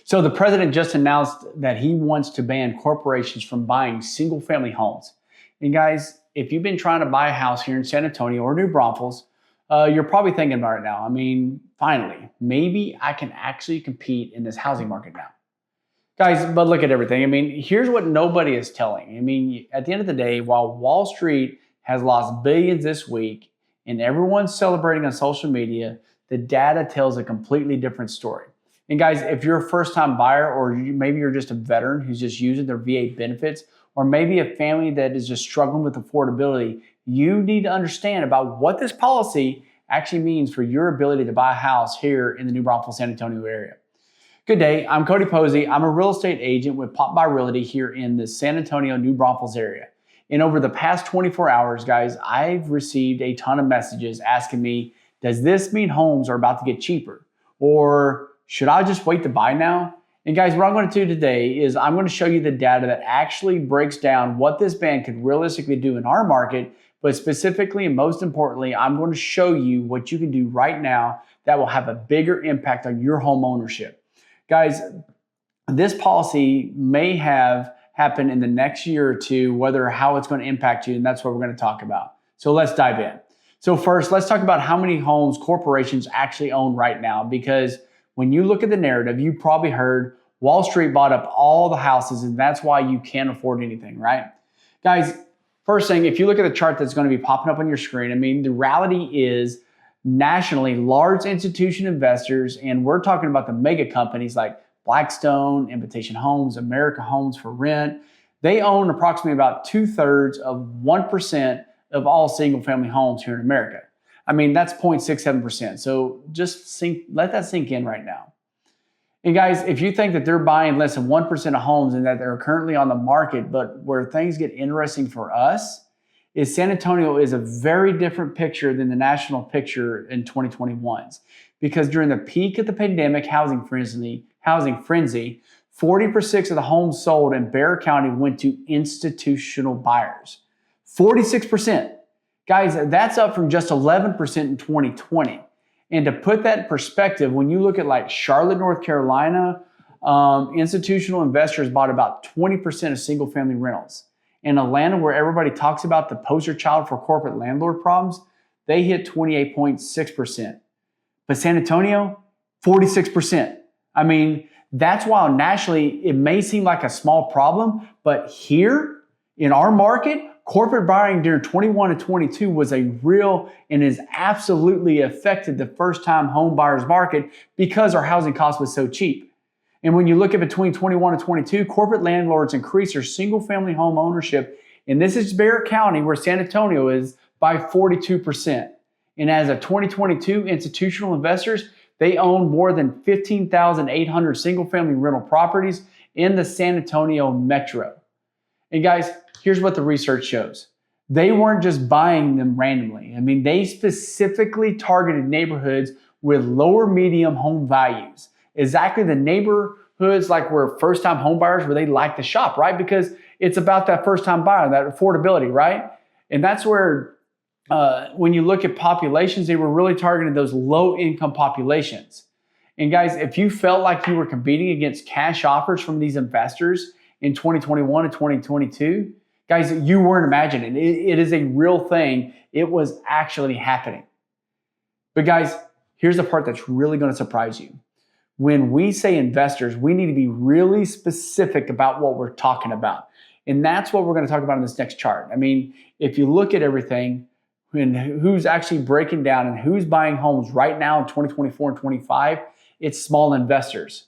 So the president just announced that he wants to ban corporations from buying single family homes. And guys, if you've been trying to buy a house here in San Antonio or New Braunfels, you're probably thinking about it now. I mean, finally, maybe I can actually compete in this housing market now. Guys, but look at everything. I mean, here's what nobody is telling. I mean, at the end of the day, while Wall Street has lost billions this week and everyone's celebrating on social media, the data tells a completely different story. And guys, if you're a first-time buyer, or maybe you're just a veteran who's just using their VA benefits, or maybe a family that is just struggling with affordability, you need to understand about what this policy actually means for your ability to buy a house here in the New Braunfels, San Antonio area. Good day, I'm Cody Posey. I'm a real estate agent with Pop By Realty here in the San Antonio, New Braunfels area. And over the past 24 hours, guys, I've received a ton of messages asking me, does this mean homes are about to get cheaper? Or should I just wait to buy now? And guys, what I'm going to do today is I'm going to show you the data that actually breaks down what this ban could realistically do in our market, but specifically and most importantly, I'm going to show you what you can do right now that will have a bigger impact on your home ownership. Guys, this policy may have happened in the next year or two, how it's going to impact you, and that's what we're going to talk about. So let's dive in. So first, let's talk about how many homes corporations actually own right now, because when you look at the narrative, you probably heard Wall Street bought up all the houses and that's why you can't afford anything, right? Guys, first thing, if you look at the chart that's going to be popping up on your screen, I mean, the reality is nationally, large institution investors, and we're talking about the mega companies like Blackstone, Invitation Homes, America Homes for Rent, they own approximately about 2/3 of 1% of all single family homes here in America. I mean, that's 0.67%. So just let that sink in right now. And guys, if you think that they're buying less than 1% of homes and that they're currently on the market, but where things get interesting for us is San Antonio is a very different picture than the national picture in 2021's. Because during the peak of the pandemic housing frenzy, 40% of the homes sold in Bexar County went to institutional buyers. 46%. Guys, that's up from just 11% in 2020. And to put that in perspective, when you look at like Charlotte, North Carolina, institutional investors bought about 20% of single family rentals. In Atlanta, where everybody talks about the poster child for corporate landlord problems, they hit 28.6%. But San Antonio, 46%. I mean, that's why nationally it may seem like a small problem, but here in our market, corporate buying during 21 and 22 was a real and is absolutely affected the first-time home buyers market because our housing cost was so cheap. And when you look at between 21 and 22, corporate landlords increased their single-family home ownership, and this is Bexar County, where San Antonio is, by 42%. And as of 2022, institutional investors, they own more than 15,800 single-family rental properties in the San Antonio metro. And guys, here's what the research shows. They weren't just buying them randomly. I mean, they specifically targeted neighborhoods with lower medium home values. Exactly the neighborhoods like where first-time home buyers, where they like to shop, right? Because it's about that first-time buyer, that affordability, right? And that's where, when you look at populations, they were really targeting those low-income populations. And guys, if you felt like you were competing against cash offers from these investors in 2021 and 2022, guys, you weren't imagining. It is a real thing. It was actually happening. But guys, here's the part that's really going to surprise you. When we say investors, we need to be really specific about what we're talking about. And that's what we're going to talk about in this next chart. I mean, if you look at everything and who's actually breaking down and who's buying homes right now in 2024 and 25, it's small investors.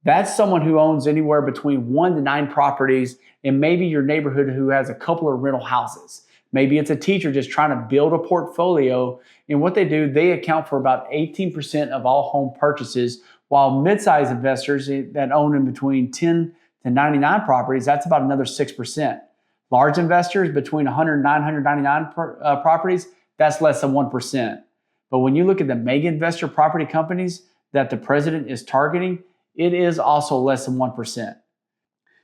That's someone who owns anywhere between 1 to 9 properties in maybe your neighborhood who has a couple of rental houses. Maybe it's a teacher just trying to build a portfolio. And what they do, they account for about 18% of all home purchases, while mid-sized investors that own in between 10 to 99 properties, that's about another 6%. Large investors between 109 and 199 properties, that's less than 1%. But when you look at the mega investor property companies that the president is targeting, it is also less than 1%.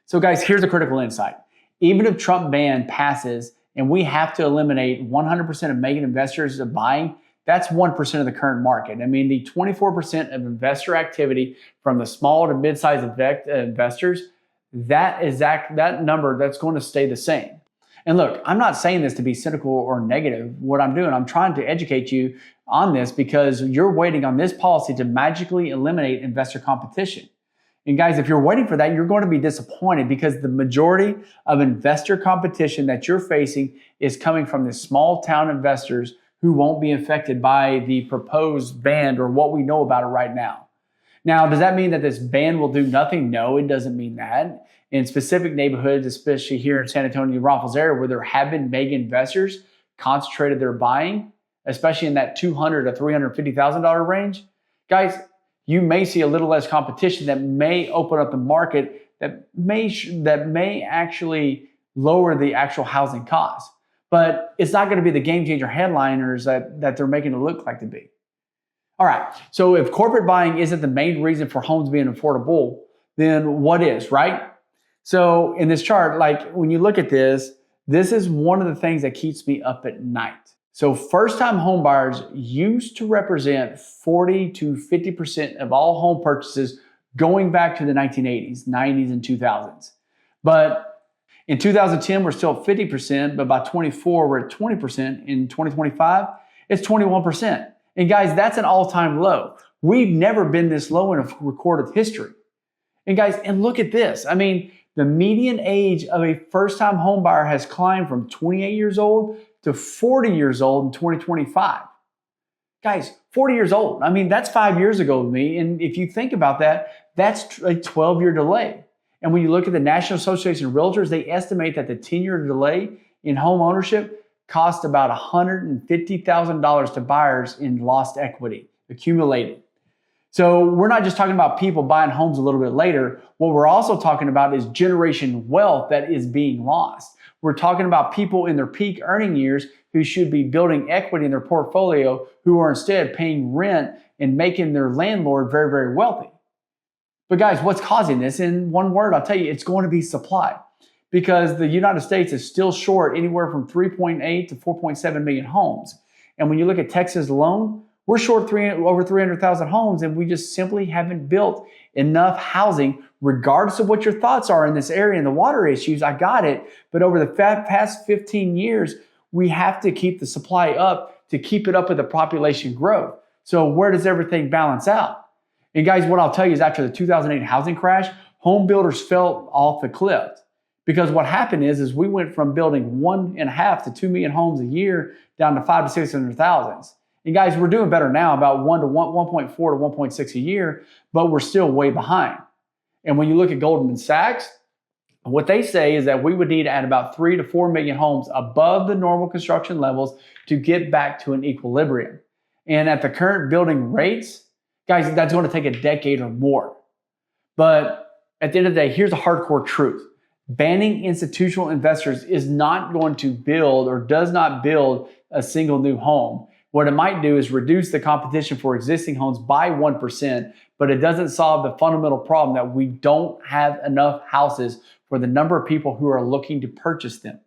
So guys, here's a critical insight. Even if Trump ban passes and we have to eliminate 100% of mega investors of buying, that's 1% of the current market. I mean, the 24% of investor activity from the small to mid-sized investors, that number, that's going to stay the same. And look, I'm not saying this to be cynical or negative. What I'm doing, I'm trying to educate you on this because you're waiting on this policy to magically eliminate investor competition. And guys, if you're waiting for that, you're going to be disappointed because the majority of investor competition that you're facing is coming from the small town investors who won't be affected by the proposed ban or what we know about it right now. Now, does that mean that this ban will do nothing? No, it doesn't mean that. In specific neighborhoods, especially here in San Antonio, Braunfels area, where there have been mega investors concentrated their buying, especially in that $200,000 to $350,000 range, guys, you may see a little less competition that may open up the market that may actually lower the actual housing costs. But it's not going to be the game changer headliners that they're making it look like to be. All right, so if corporate buying isn't the main reason for homes being affordable, then what is, right? So in this chart, like when you look at this is one of the things that keeps me up at night. So first-time home buyers used to represent 40 to 50% of all home purchases going back to the 1980s, 90s, and 2000s. But in 2010, we're still at 50%, but by 24, we're at 20%. In 2025, it's 21%. And guys, that's an all-time low. We've never been this low in a recorded history. And guys, and look at this. I mean, the median age of a first-time home buyer has climbed from 28 years old to 40 years old in 2025. Guys, 40 years old. I mean, that's 5 years ago with me. And if you think about that, that's a 12-year delay. And when you look at the National Association of Realtors, they estimate that the 10-year delay in home ownership cost about $150,000 to buyers in lost equity accumulated. So we're not just talking about people buying homes a little bit later. What we're also talking about is generation wealth that is being lost. We're talking about people in their peak earning years who should be building equity in their portfolio who are instead paying rent and making their landlord very, very wealthy. But guys, what's causing this? In one word, I'll tell you, it's going to be supply. Because the United States is still short anywhere from 3.8 to 4.7 million homes. And when you look at Texas alone, we're short over 300,000 homes, and we just simply haven't built enough housing, regardless of what your thoughts are in this area and the water issues. I got it. But over the past 15 years, we have to keep the supply up to keep it up with the population growth. So where does everything balance out? And guys, what I'll tell you is after the 2008 housing crash, home builders fell off the cliff. Because what happened is we went from building 1.5 to 2 million homes a year down to 500 to 600,000. And guys, we're doing better now, about 1.4 to 1.6 a year, but we're still way behind. And when you look at Goldman Sachs, what they say is that we would need to add about 3 to 4 million homes above the normal construction levels to get back to an equilibrium. And at the current building rates, guys, that's going to take a decade or more. But at the end of the day, here's a hardcore truth. Banning institutional investors is not going to build or does not build a single new home. What it might do is reduce the competition for existing homes by 1%, but it doesn't solve the fundamental problem that we don't have enough houses for the number of people who are looking to purchase them.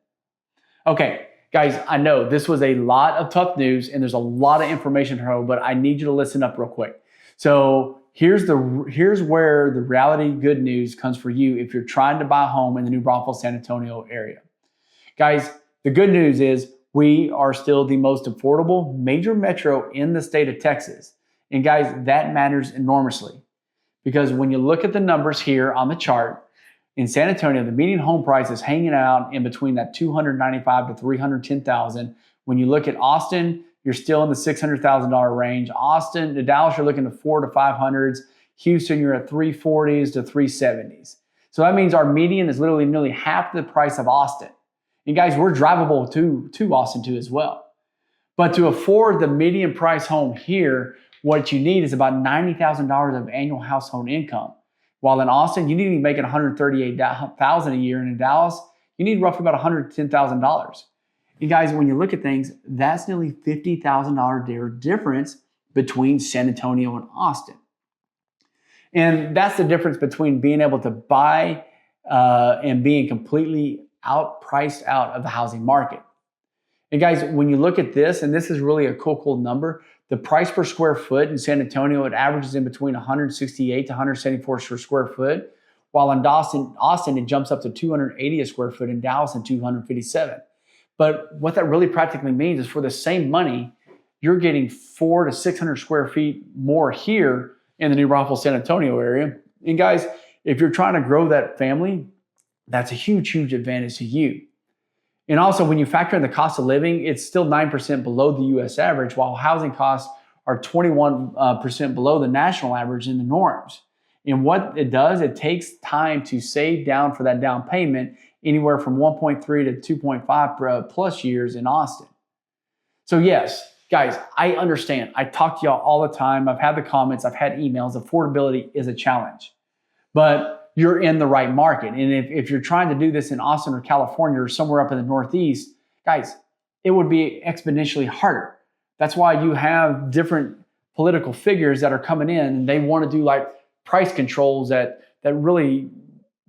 Okay, guys, I know this was a lot of tough news and there's a lot of information here, but I need you to listen up real quick. So here's where the reality good news comes for you if you're trying to buy a home in the new Braunfels, San Antonio area. Guys, the good news is we are still the most affordable major metro in the state of Texas. And guys, that matters enormously because when you look at the numbers here on the chart, in San Antonio, the median home price is hanging out in between that $295,000 to $310,000. When you look at Austin, you're still in the $600,000 range. Austin to Dallas, you're looking to 400s to 500s. Houston, you're at 340s to 370s. So that means our median is literally nearly half the price of Austin. And guys, we're drivable to Austin too as well. But to afford the median price home here, what you need is about $90,000 of annual household income. While in Austin, you need to be making $138,000 a year. And in Dallas, you need roughly about $110,000. And guys, when you look at things, that's nearly $50,000 difference between San Antonio and Austin. And that's the difference between being able to buy and being completely priced out of the housing market. And guys, when you look at this, and this is really a cool number, the price per square foot in San Antonio, it averages in between 168 to 174 per square foot, while in Austin, it jumps up to 280 a square foot, in Dallas and 257. But what that really practically means is for the same money, you're getting 400 to 600 square feet more here in the New Braunfels, San Antonio area. And guys, if you're trying to grow that family, that's a huge advantage to you. And also, when you factor in the cost of living, it's still 9% below the U.S. average, while housing costs are 21% below the national average in the norms. And what it does, it takes time to save down for that down payment, anywhere from 1.3 to 2.5 plus years in Austin. So yes, guys, I understand. I talk to y'all all the time. I've had the comments, I've had emails. Affordability is a challenge. But you're in the right market. And if you're trying to do this in Austin or California or somewhere up in the Northeast, guys, it would be exponentially harder. That's why you have different political figures that are coming in and they want to do like price controls that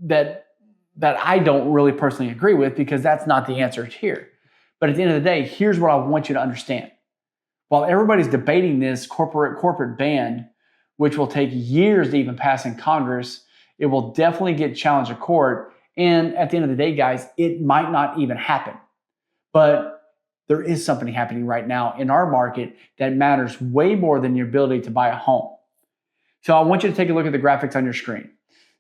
I don't really personally agree with, because that's not the answer here. But at the end of the day, here's what I want you to understand. While everybody's debating this corporate ban, which will take years to even pass in Congress, it will definitely get challenged in court. And at the end of the day, guys, it might not even happen. But there is something happening right now in our market that matters way more than your ability to buy a home. So I want you to take a look at the graphics on your screen.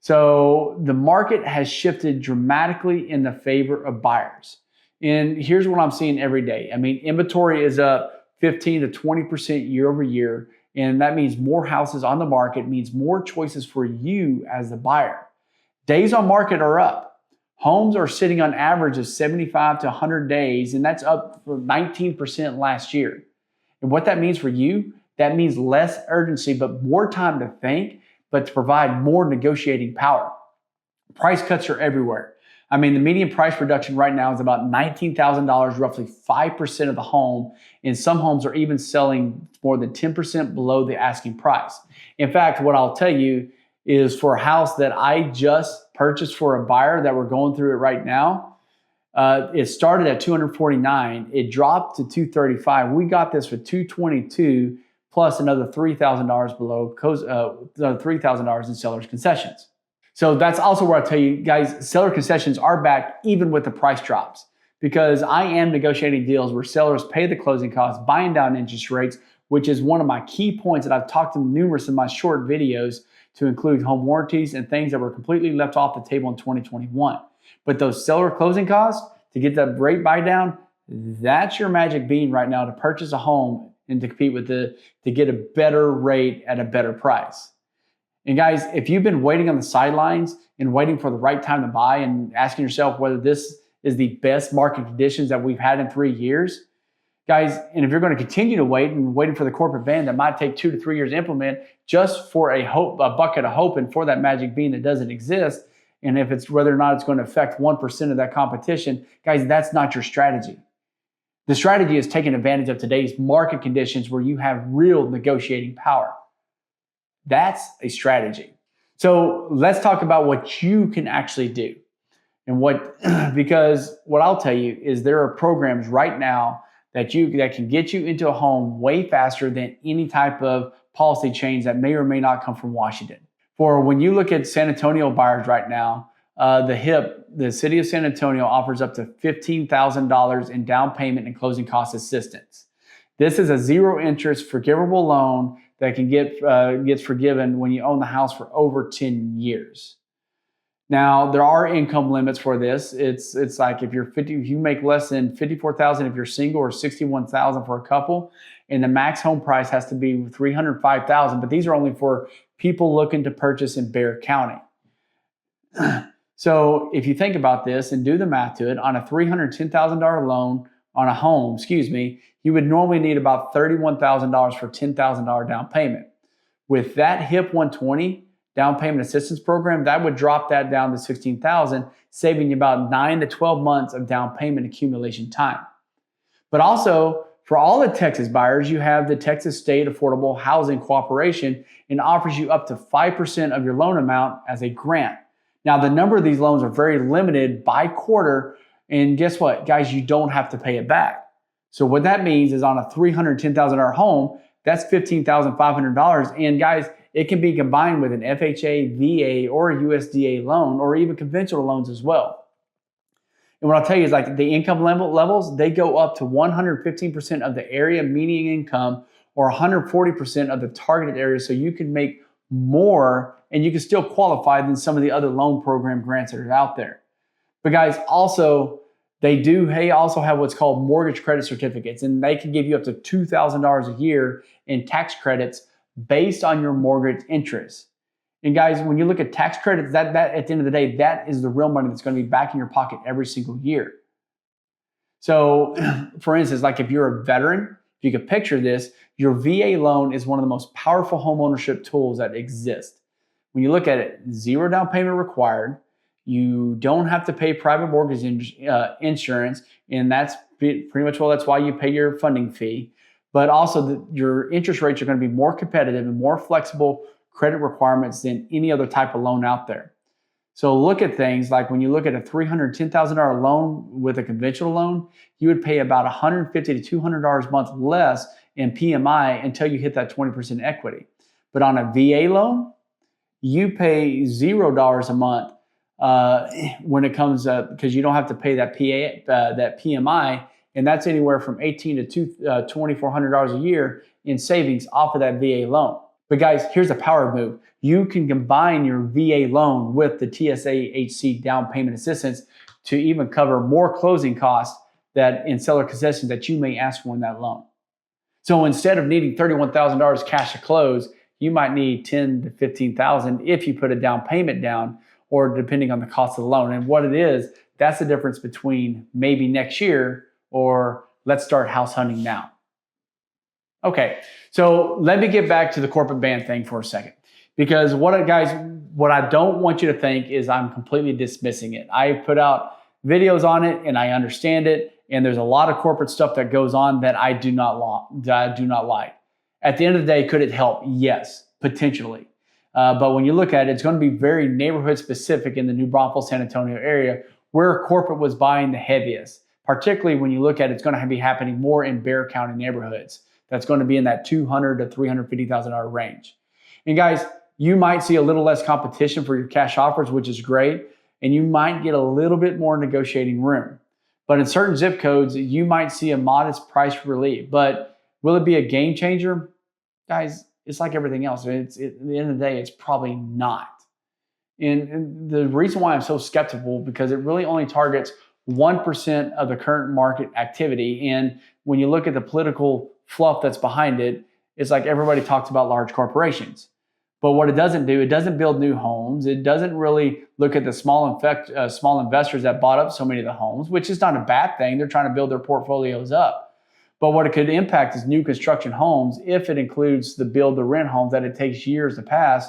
So the market has shifted dramatically in the favor of buyers. And here's what I'm seeing every day. I mean, inventory is up 15 to 20% year over year. And that means more houses on the market, means more choices for you as the buyer. Days on market are up. Homes are sitting on average of 75 to 100 days, and that's up from 19% last year. And what that means for you, that means less urgency, but more time to think, but to provide more negotiating power. Price cuts are everywhere. I mean, the median price reduction right now is about $19,000, roughly 5% of the home. And some homes are even selling more than 10% below the asking price. In fact, what I'll tell you is for a house that I just purchased for a buyer that we're going through it right now, it started at $249. It dropped to $235. We got this for $222 plus another $3,000 below, $3,000 in seller's concessions. So that's also where I tell you guys, seller concessions are back even with the price drops, because I am negotiating deals where sellers pay the closing costs, buying down interest rates, which is one of my key points that I've talked to numerous of my short videos, to include home warranties and things that were completely left off the table in 2021. But those seller closing costs to get that rate buy down, that's your magic bean right now to purchase a home and to compete with to get a better rate at a better price. And guys, if you've been waiting on the sidelines and waiting for the right time to buy and asking yourself whether this is the best market conditions that we've had in 3 years, guys, and if you're going to continue to wait and waiting for the corporate ban that might take 2 to 3 years to implement just for a bucket of hope and for that magic bean that doesn't exist, and if it's whether or not it's going to affect 1% of that competition, guys, that's not your strategy. The strategy is taking advantage of today's market conditions where you have real negotiating power. That's a strategy. So let's talk about what you can actually do. And because what I'll tell you is there are programs right now that can get you into a home way faster than any type of policy change that may or may not come from Washington. For when you look at San Antonio buyers right now, the city of San Antonio offers up to $15,000 in down payment and closing cost assistance. This is a zero interest forgivable loan that can gets forgiven when you own the house for over 10 years. Now, there are income limits for this. It's like if you make less than $54,000 if you're single, or $61,000 for a couple, and the max home price has to be $305,000. But these are only for people looking to purchase in Bexar County. So if you think about this and do the math to it, on a $310,000 loan on a home, you would normally need about $31,000 for $10,000 down payment. With that HIP 120 down payment assistance program, that would drop that down to $16,000, saving you about 9 to 12 months of down payment accumulation time. But also, for all the Texas buyers, you have the Texas State Affordable Housing Cooperation, and offers you up to 5% of your loan amount as a grant. Now, the number of these loans are very limited by quarter, and guess what, guys, you don't have to pay it back. So what that means is on a $310,000 home, that's $15,500. And guys, it can be combined with an FHA, VA, or a USDA loan, or even conventional loans as well. And what I'll tell you is like the income levels, they go up to 115% of the area median income or 140% of the targeted area. So you can make more and you can still qualify than some of the other loan program grants that are out there. But guys, also, they also have what's called mortgage credit certificates, and they can give you up to $2,000 a year in tax credits based on your mortgage interest. And guys, when you look at tax credits, that at the end of the day, that is the real money that's going to be back in your pocket every single year. So for instance, like if you're a veteran, if you could picture this, your VA loan is one of the most powerful home ownership tools that exist. When you look at it, zero down payment required. You don't have to pay private mortgage insurance, and that's pretty much that's why you pay your funding fee. But also your interest rates are going to be more competitive and more flexible credit requirements than any other type of loan out there. So look at things like when you look at a $310,000 loan with a conventional loan, you would pay about $150 to $200 a month less in PMI until you hit that 20% equity. But on a VA loan, you pay $0 a month when it comes because you don't have to pay that PMI, and that's anywhere from $1,800 to $2,400 a year in savings off of that VA loan. But guys, here's a power move. You can combine your VA loan with the TSA-HC down payment assistance to even cover more closing costs that in seller concessions that you may ask for in that loan. So instead of needing $31,000 cash to close, you might need $10,000 to $15,000 if you put a down payment down, or depending on the cost of the loan. And what it is, that's the difference between maybe next year or let's start house hunting now. Okay, so let me get back to the corporate ban thing for a second. Because what I don't want you to think is I'm completely dismissing it. I put out videos on it and I understand it. And there's a lot of corporate stuff that goes on that I do not like. At the end of the day, could it help? Yes, potentially. But when you look at it, it's going to be very neighborhood specific in the New Braunfels, San Antonio area where corporate was buying the heaviest. Particularly when you look at it, it's going to be happening more in Bexar County neighborhoods. That's going to be in that $200,000 to $350,000 range. And guys, you might see a little less competition for your cash offers, which is great. And you might get a little bit more negotiating room. But in certain zip codes, you might see a modest price relief. But will it be a game changer? Guys, it's like everything else. At the end of the day, it's probably not. And the reason why I'm so skeptical, because it really only targets 1% of the current market activity. And when you look at the political fluff that's behind it, it's like everybody talks about large corporations. But what it doesn't do, it doesn't build new homes. It doesn't really look at the small investors that bought up so many of the homes, which is not a bad thing. They're trying to build their portfolios up. But what it could impact is new construction homes if it includes the build-to-rent homes that it takes years to pass.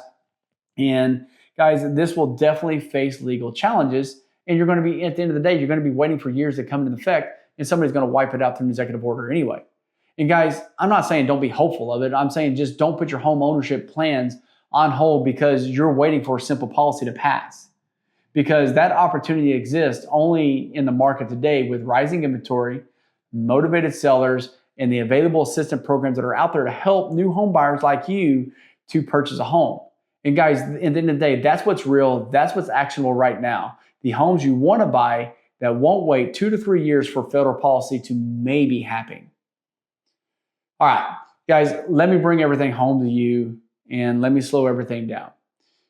And guys, this will definitely face legal challenges. And you're going to be, at the end of the day, you're going to be waiting for years to come into effect, and somebody's going to wipe it out through an executive order anyway. And guys, I'm not saying don't be hopeful of it. I'm saying just don't put your home ownership plans on hold because you're waiting for a simple policy to pass. Because that opportunity exists only in the market today with rising inventory, motivated sellers, and the available assistance programs that are out there to help new home buyers like you to purchase a home. And guys, at the end of the day, that's what's real. That's what's actionable right now. The homes you want to buy that won't wait 2 to 3 years for federal policy to maybe happen. All right, guys, let me bring everything home to you and let me slow everything down.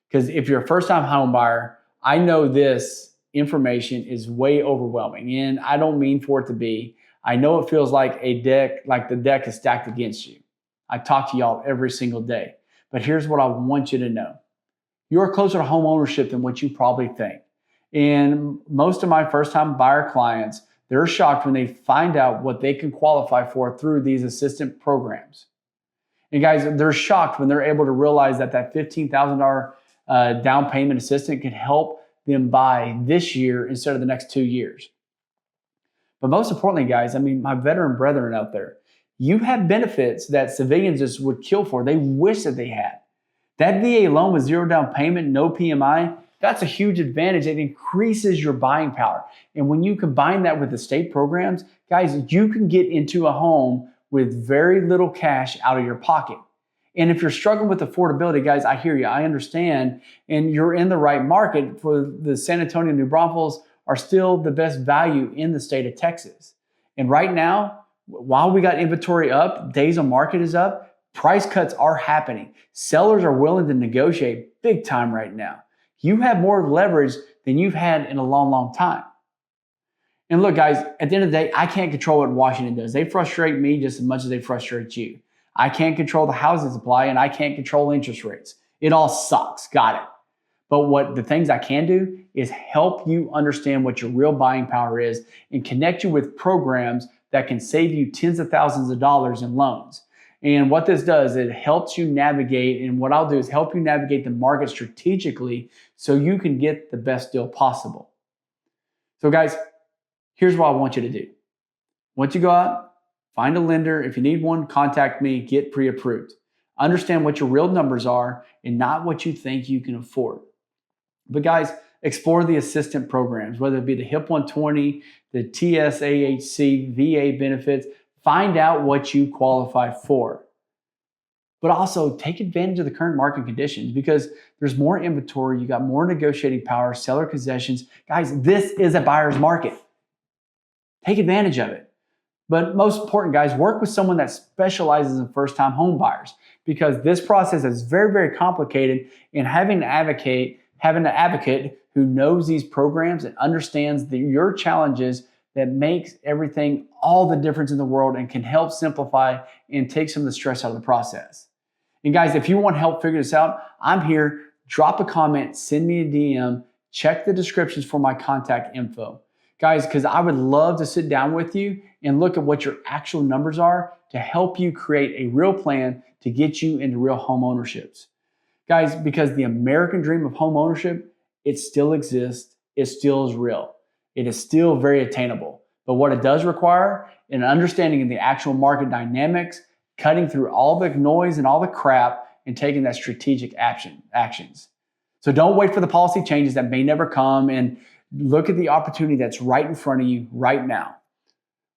Because if you're a first-time home buyer, I know this information is way overwhelming, and I don't mean for it to be. I know it feels like the deck is stacked against you. I talk to y'all every single day. But here's what I want you to know. You're closer to home ownership than what you probably think. And most of my first-time buyer clients, they're shocked when they find out what they can qualify for through these assistance programs. And guys, they're shocked when they're able to realize that $15,000 down payment assistance can help them buy this year instead of the next 2 years. But most importantly, guys, I mean, my veteran brethren out there, you have benefits that civilians just would kill for. They wish that they had. That VA loan with zero down payment, no PMI, that's a huge advantage. It increases your buying power. And when you combine that with the state programs, guys, you can get into a home with very little cash out of your pocket. And if you're struggling with affordability, guys, I hear you, I understand, and you're in the right market. For the San Antonio, New Braunfels are still the best value in the state of Texas. And right now, while we got inventory up, days on market is up, price cuts are happening. Sellers are willing to negotiate big time right now. You have more leverage than you've had in a long, long time. And look, guys, at the end of the day, I can't control what Washington does. They frustrate me just as much as they frustrate you. I can't control the housing supply, and I can't control interest rates. It all sucks. Got it. But what the things I can do is help you understand what your real buying power is and connect you with programs that can save you tens of thousands of dollars in loans. And what this does, it helps you navigate, and what I'll do is help you navigate the market strategically so you can get the best deal possible. So guys, here's what I want you to do. Once you go out, find a lender. If you need one, contact me, get pre-approved. Understand what your real numbers are and not what you think you can afford. But guys, explore the assistant programs, whether it be the HIP 120, the TSAHC, VA benefits. Find out what you qualify for. But also take advantage of the current market conditions because there's more inventory, you got more negotiating power, seller concessions. Guys, this is a buyer's market. Take advantage of it. But most important, guys, work with someone that specializes in first-time home buyers because this process is very, very complicated, and having an advocate who knows these programs and understands your challenges that makes everything all the difference in the world and can help simplify and take some of the stress out of the process. And guys, if you want help figure this out, I'm here. Drop a comment, send me a DM, check the descriptions for my contact info. Guys, because I would love to sit down with you and look at what your actual numbers are to help you create a real plan to get you into real home ownerships. Guys, because the American dream of home ownership, it still exists, it still is real. It is still very attainable. But what it does require, an understanding of the actual market dynamics, cutting through all the noise and all the crap, and taking that strategic actions. So don't wait for the policy changes that may never come, and look at the opportunity that's right in front of you right now.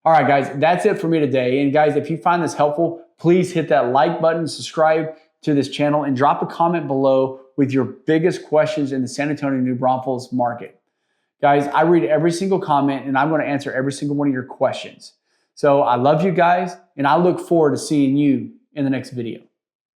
All right, guys, that's it for me today. And guys, if you find this helpful, please hit that like button, subscribe to this channel, and drop a comment below with your biggest questions in the San Antonio, New Braunfels market. Guys, I read every single comment, and I'm going to answer every single one of your questions. So I love you guys, and I look forward to seeing you in the next video.